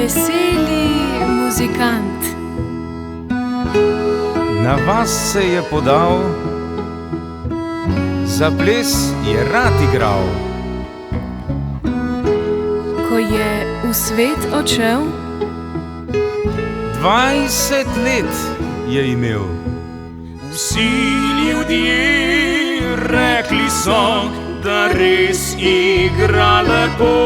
veseli muzikant. Na vas se je podal, za ples je rad igral. Ko je v svet odšel, 20 let je imel. Vsi ljudje rekli so, da res igra lepo.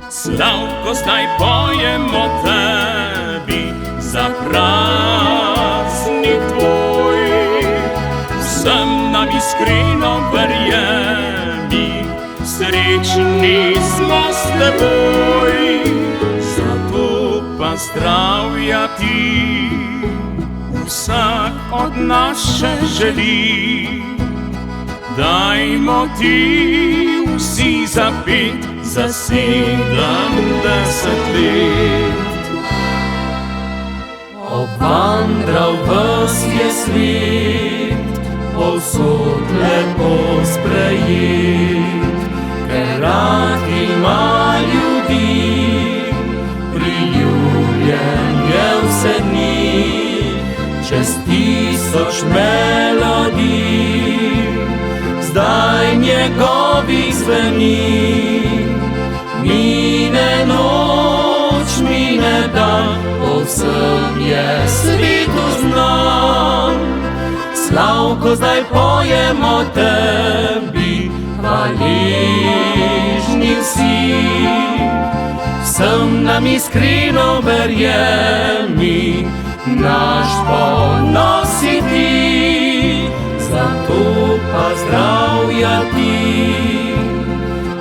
Slavko, zdaj pojemo tebi za praznik tvoj. Vsem nam iskreno verjemi, srečni smo s teboj. Zato pa zdravja ti vsak od nas še želi. Dajmo ti vsi zapet za 70 let. Obvandral ves je svet, povsod lepo sprejet, ker rad ima ljudi, priljubljen je vse dni, čez 1000 melodij. Zdaj njegovih zveni, mine noč, mine dan, povsem je svetu znan. Slavko, zdaj pojemo tebi, hvaležni vsi. Vsem nam iskreno verjemi, naš ponos si ti. Zato pa zdravja ti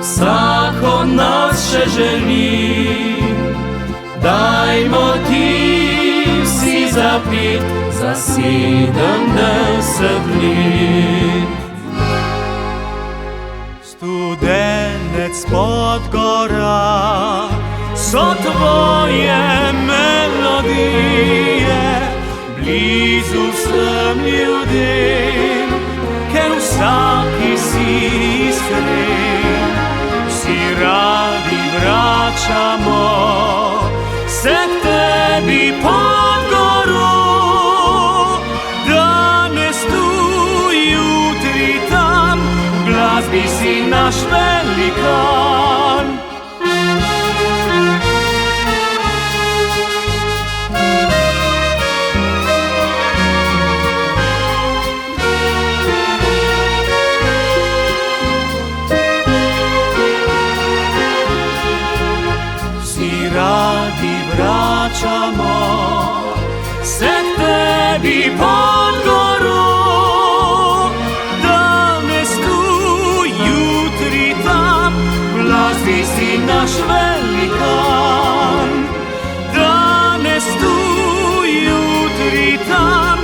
vsak od nas še želi. Dajmo ti vsi zapet za 70 let. Studenec pod gora so tvoje melodije, blizu vsem ljudem, ker vsaki si iskren. Vsi radi vračamo se k tebi pod goro, danes tu, jutri tam, v glasbi si naš velikan. Radi vračamo se k tebi pod goro, danes tu, jutri tam, v glasbi si naš velikan. Danes tu, jutri tam,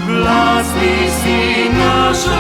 v glasbi si naš velikan.